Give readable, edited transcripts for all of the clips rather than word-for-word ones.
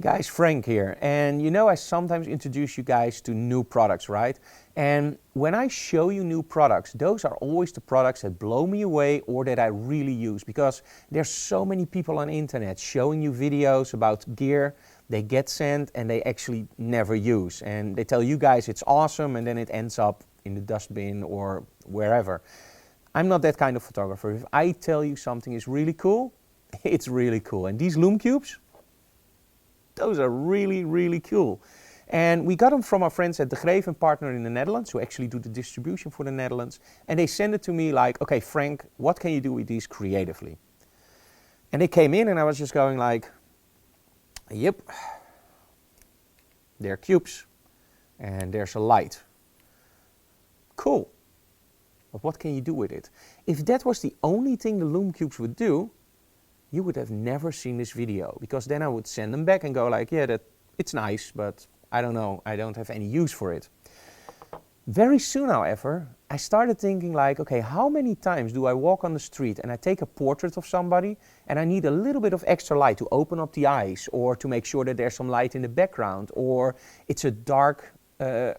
guys, Frank here, and you know I sometimes introduce you guys to new products, right? And when I show you new products, those are always the products that blow me away or that I really use, because there's so many people on the internet showing you videos about gear they get sent and they actually never use, and they tell you guys it's awesome and then it ends up in the dustbin or wherever. I'm not that kind of photographer. If I tell you something is really cool, it's really cool. And these Lume Cubes, those are really, really cool. And we got them from our friends at De Greef & Partner in the Netherlands, who actually do the distribution for the Netherlands. And they sent it to me like, okay, Frank, what can you do with these creatively? And they came in and I was just going like, yep, they're cubes. And there's a light. Cool. But what can you do with it? If that was the only thing the Lume Cubes would do, you would have never seen this video, because then I would send them back and go like, yeah, it's nice, but I don't know, I don't have any use for it. Very soon, however, I started thinking like, okay, how many times do I walk on the street and I take a portrait of somebody and I need a little bit of extra light to open up the eyes, or to make sure that there's some light in the background, or it's a dark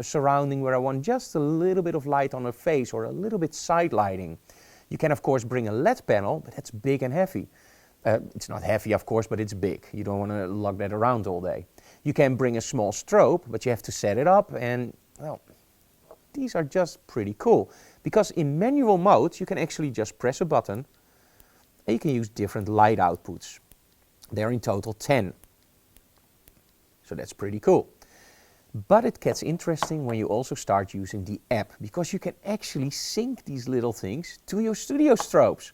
surrounding where I want just a little bit of light on her face or a little bit side lighting. You can of course bring a LED panel, but that's big and heavy. It's not heavy, of course, but it's big. You don't want to lug that around all day. You can bring a small strobe, but you have to set it up, and well, these are just pretty cool. Because in manual mode, you can actually just press a button and you can use different light outputs. There are in total 10. So that's pretty cool. But it gets interesting when you also start using the app, because you can actually sync these little things to your studio strobes.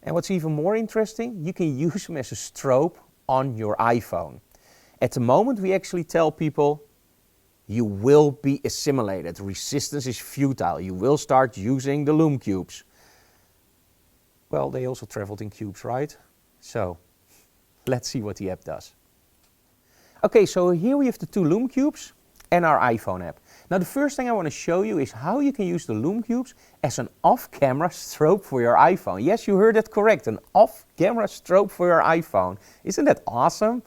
And what's even more interesting, you can use them as a strobe on your iPhone. At the moment, we actually tell people, you will be assimilated. Resistance is futile. You will start using the Lume Cubes. Well, they also traveled in cubes, right? So, let's see what the app does. Okay, so here we have the two Lume Cubes and our iPhone app. Now the first thing I want to show you is how you can use the Lume Cubes as an off-camera strobe for your iPhone. Yes, you heard that correct, an off-camera strobe for your iPhone. Isn't that awesome?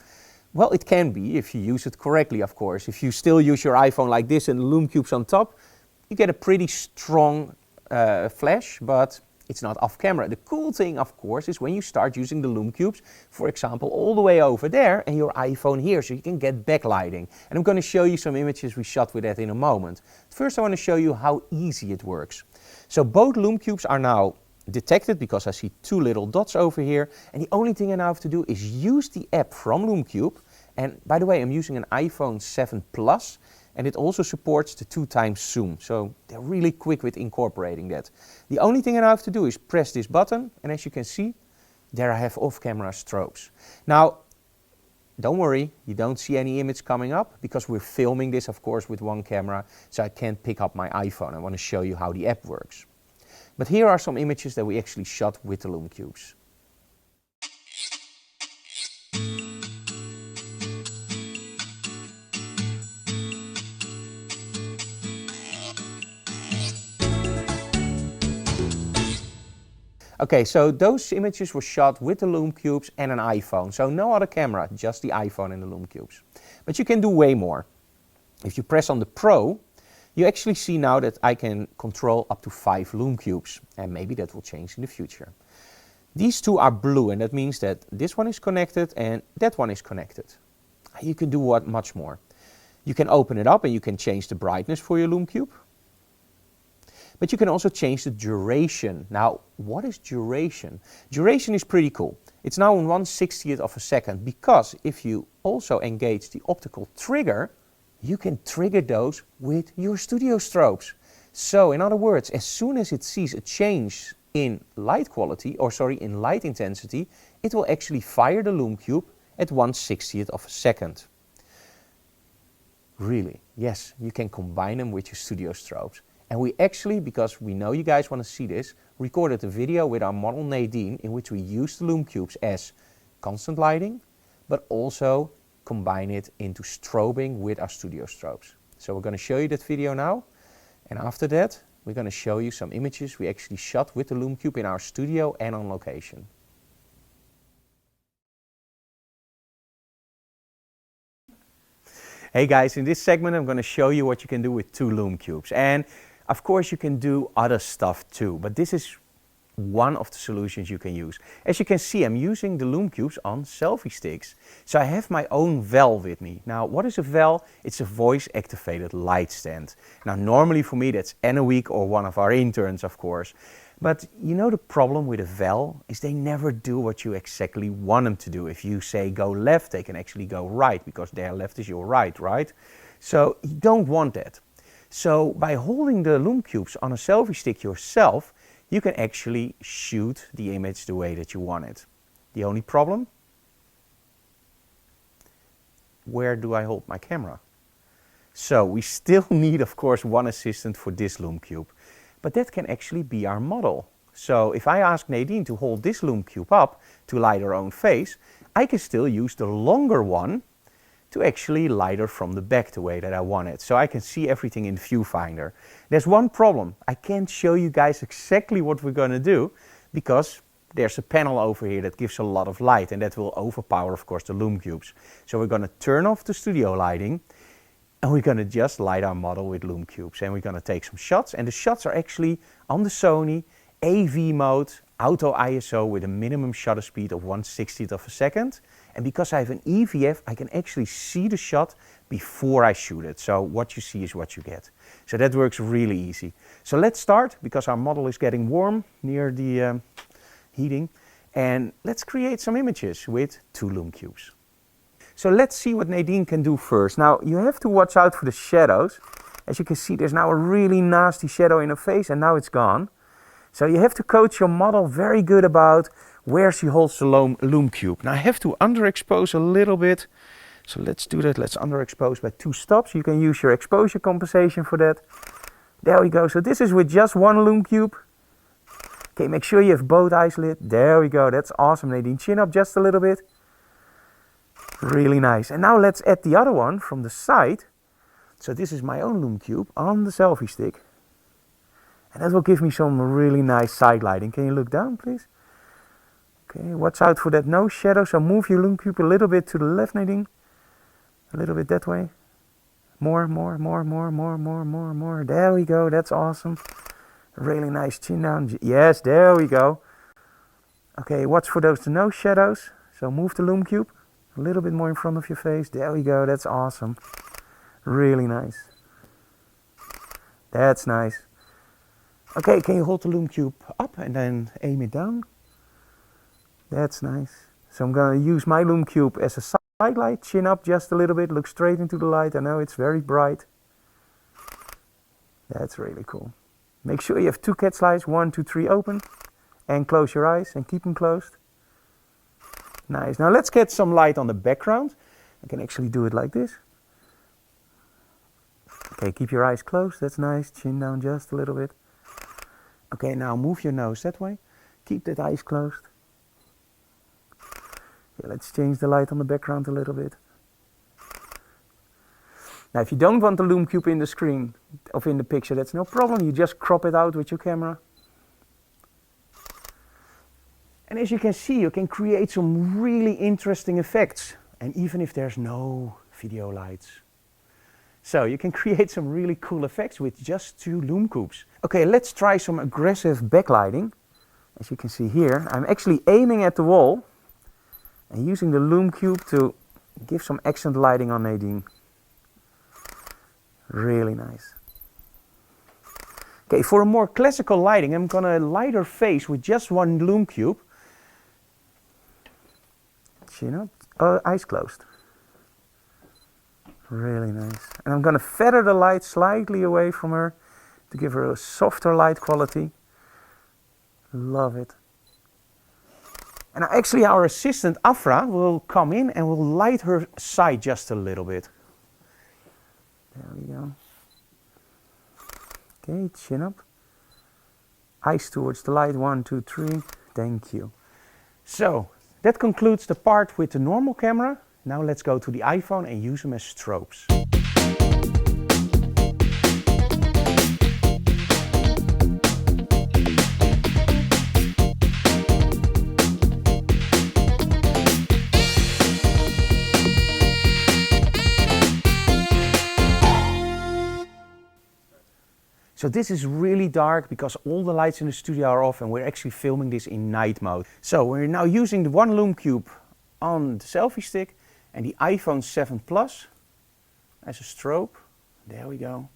Well, it can be if you use it correctly, of course. If you still use your iPhone like this and the Lume Cubes on top, you get a pretty strong flash, but it's not off camera. The cool thing, of course, is when you start using the Lume Cubes, for example, all the way over there and your iPhone here, so you can get backlighting. And I'm going to show you some images we shot with that in a moment. First, I want to show you how easy it works. So both Lume Cubes are now detected, because I see two little dots over here. And the only thing I now have to do is use the app from Lumecube. And by the way, I'm using an iPhone 7 Plus. And it also supports the 2x zoom, so they're really quick with incorporating that. The only thing I now have to do is press this button, and as you can see, there I have off-camera strobes. Now, don't worry, you don't see any image coming up, because we're filming this, of course, with one camera, so I can't pick up my iPhone. I want to show you how the app works. But here are some images that we actually shot with the Lume Cubes. Okay, so those images were shot with the Lume Cubes and an iPhone. So no other camera, just the iPhone and the Lume Cubes. But you can do way more. If you press on the Pro, you actually see now that I can control up to 5 Lume Cubes. And maybe that will change in the future. These two are blue, and that means that this one is connected and that one is connected. You can do much more. You can open it up and you can change the brightness for your Lume Cube. But you can also change the duration. Now, what is duration? Duration is pretty cool. It's now on 1/60th of a second, because if you also engage the optical trigger, you can trigger those with your studio strobes. So, in other words, as soon as it sees a change in light quality, in light intensity, it will actually fire the Lume Cube at 1/60th of a second. Really, yes, you can combine them with your studio strobes. And we actually, because we know you guys want to see this, recorded a video with our model Nadine in which we used the Lume Cubes as constant lighting, but also combine it into strobing with our studio strobes. So we're going to show you that video now, and after that we're going to show you some images we actually shot with the Lume Cube in our studio and on location. Hey guys, in this segment I'm going to show you what you can do with 2 Lume Cubes. And of course you can do other stuff too, but this is one of the solutions you can use. As you can see, I'm using the Lume Cubes on selfie sticks. So I have my own Vel with me. Now, what is a Vel? It's a voice-activated light stand. Now, normally for me that's Anna-Week or one of our interns, of course. But you know the problem with a Vel is they never do what you exactly want them to do. If you say go left, they can actually go right, because their left is your right, right? So you don't want that. So by holding the Lume Cubes on a selfie stick yourself, you can actually shoot the image the way that you want it. The only problem? Where do I hold my camera? So we still need, of course, one assistant for this Lume Cube. But that can actually be our model. So if I ask Nadine to hold this Lume Cube up to light her own face, I can still use the longer one to actually light her from the back the way that I want it. So I can see everything in viewfinder. There's one problem. I can't show you guys exactly what we're going to do because there's a panel over here that gives a lot of light, and that will overpower, of course, the Lume Cubes. So we're going to turn off the studio lighting and we're going to just light our model with Lume Cubes. And we're going to take some shots, and the shots are actually on the Sony AV mode, auto ISO with a minimum shutter speed of 1/60th of a second. And because I have an EVF, I can actually see the shot before I shoot it. So what you see is what you get. So that works really easy. So let's start, because our model is getting warm near the heating. And let's create some images with 2 Lume Cubes. So let's see what Nadine can do first. Now you have to watch out for the shadows. As you can see, there's now a really nasty shadow in her face, and now it's gone. So you have to coach your model very good about where she holds the Lume Cube. Now I have to underexpose a little bit. So let's do that. Let's underexpose by 2 stops. You can use your exposure compensation for that. There we go. So this is with just 1 Lume Cube. Okay, make sure you have both eyes lit. There we go. That's awesome, Nadine. Chin up just a little bit. Really nice. And now let's add the other one from the side. So this is my own Lume Cube on the selfie stick. And that will give me some really nice side lighting. Can you look down, please? Okay, watch out for that nose shadow. So move your Lume Cube a little bit to the left, Nadine. A little bit that way. More. There we go. That's awesome. Really nice chin down. Yes, there we go. Okay, watch for those nose shadows. So move the Lume Cube a little bit more in front of your face. There we go. That's awesome. Really nice. That's nice. Okay, can you hold the Lume Cube up and then aim it down? That's nice. So I'm going to use my Lume Cube as a side light. Chin up just a little bit. Look straight into the light. I know it's very bright. That's really cool. Make sure you have 2 cat slides. 1, 2, 3 open. And close your eyes and keep them closed. Nice. Now let's get some light on the background. I can actually do it like this. Okay, keep your eyes closed. That's nice. Chin down just a little bit. Okay, now move your nose that way. Keep that eyes closed. Yeah, let's change the light on the background a little bit. Now, if you don't want the Lume Cube in the screen or in the picture, that's no problem. You just crop it out with your camera. And as you can see, you can create some really interesting effects. And even if there's no video lights. So you can create some really cool effects with just 2 Lume Cubes. Okay, let's try some aggressive backlighting. As you can see here, I'm actually aiming at the wall and using the Lume Cube to give some accent lighting on Nadine. Really nice. Okay, for a more classical lighting, I'm gonna light her face with just 1 Lume Cube. Chin up, eyes closed. Really nice. And I'm going to feather the light slightly away from her to give her a softer light quality. Love it. And actually our assistant Afra will come in and will light her side just a little bit. There we go. Okay, chin up. Eyes towards the light. 1, 2, 3. Thank you. So that concludes the part with the normal camera. Now let's go to the iPhone and use them as strobes. So this is really dark because all the lights in the studio are off and we're actually filming this in night mode. So we're now using the one Lume Cube on the selfie stick and the iPhone 7 Plus as a strobe. There we go.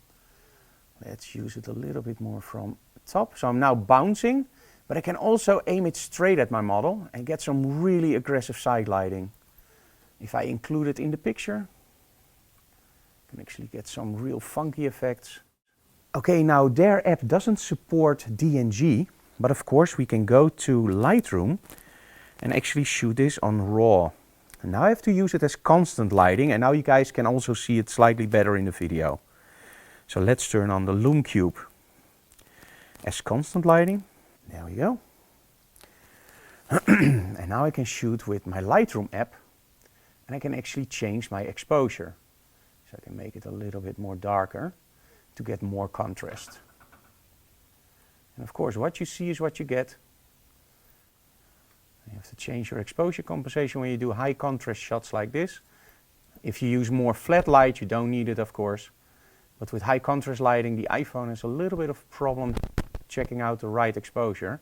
Let's use it a little bit more from the top. So I'm now bouncing, but I can also aim it straight at my model and get some really aggressive side lighting. If I include it in the picture, I can actually get some real funky effects. Okay, now their app doesn't support DNG, but of course we can go to Lightroom and actually shoot this on RAW. And now I have to use it as constant lighting, and now you guys can also see it slightly better in the video. So let's turn on the Lume Cube as constant lighting. There we go. And now I can shoot with my Lightroom app, and I can actually change my exposure. So I can make it a little bit more darker to get more contrast. And of course, what you see is what you get. You have to change your exposure compensation when you do high contrast shots like this. If you use more flat light, you don't need it, of course. But with high contrast lighting, the iPhone has a little bit of a problem checking out the right exposure.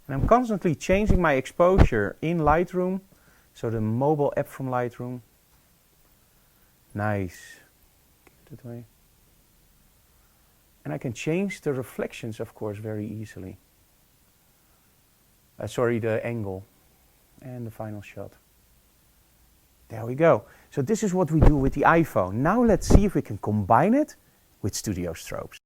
And I'm constantly changing my exposure in Lightroom. So the mobile app from Lightroom. Nice. Keep it that way. And I can change the reflections, of course, very easily. Sorry, the angle and the final shot. There we go. So this is what we do with the iPhone. Now let's see if we can combine it with studio strobes.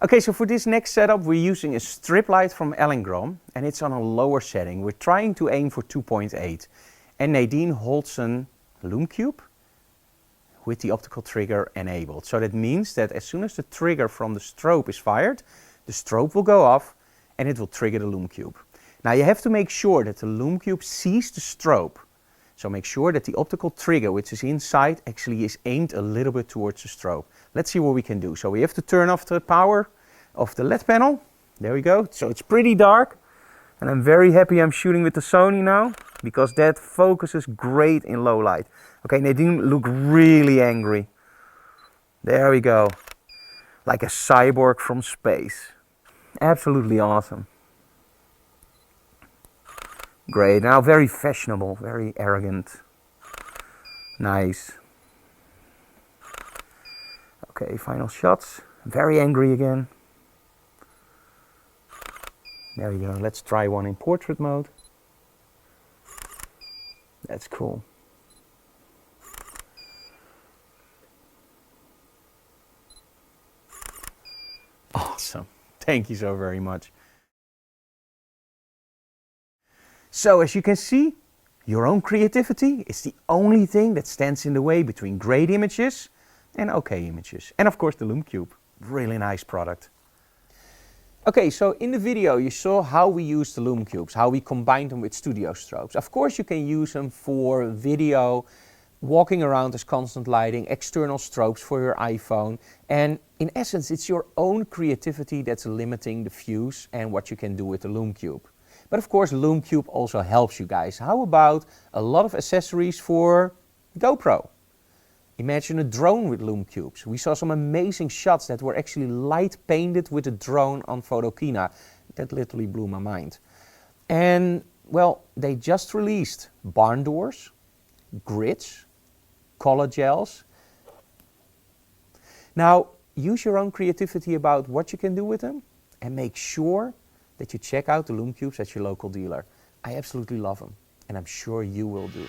Okay, so for this next setup we're using a strip light from Ellingrom and it's on a lower setting. We're trying to aim for 2.8 and Nadine holds a Lume Cube with the optical trigger enabled. So that means that as soon as the trigger from the strobe is fired, the strobe will go off and it will trigger the Lume Cube. Now you have to make sure that the Lume Cube sees the strobe. So make sure that the optical trigger, which is inside, actually is aimed a little bit towards the strobe. Let's see what we can do. So we have to turn off the power of the LED panel. There we go. So it's pretty dark. And I'm very happy I'm shooting with the Sony now, because that focuses great in low light. Okay, Nadine look really angry. There we go. Like a cyborg from space. Absolutely awesome. Great, now very fashionable, very arrogant. Nice. Okay, final shots. Very angry again. There we go, let's try one in portrait mode. That's cool. Awesome, thank you so very much. So as you can see, your own creativity is the only thing that stands in the way between great images and okay images. And of course the Lume Cube, really nice product. Okay, so in the video you saw how we use the Lume Cubes, how we combine them with studio strobes. Of course you can use them for video, walking around as constant lighting, external strobes for your iPhone. And in essence it's your own creativity that's limiting the views and what you can do with the Lume Cube. But of course Lume Cube also helps you guys. How about a lot of accessories for GoPro? Imagine a drone with Lume Cubes. We saw some amazing shots that were actually light painted with a drone on Photokina. That literally blew my mind. And well, they just released barn doors, grids, color gels. Now, use your own creativity about what you can do with them and make sure that you check out the Lume Cubes at your local dealer. I absolutely love them and I'm sure you will do.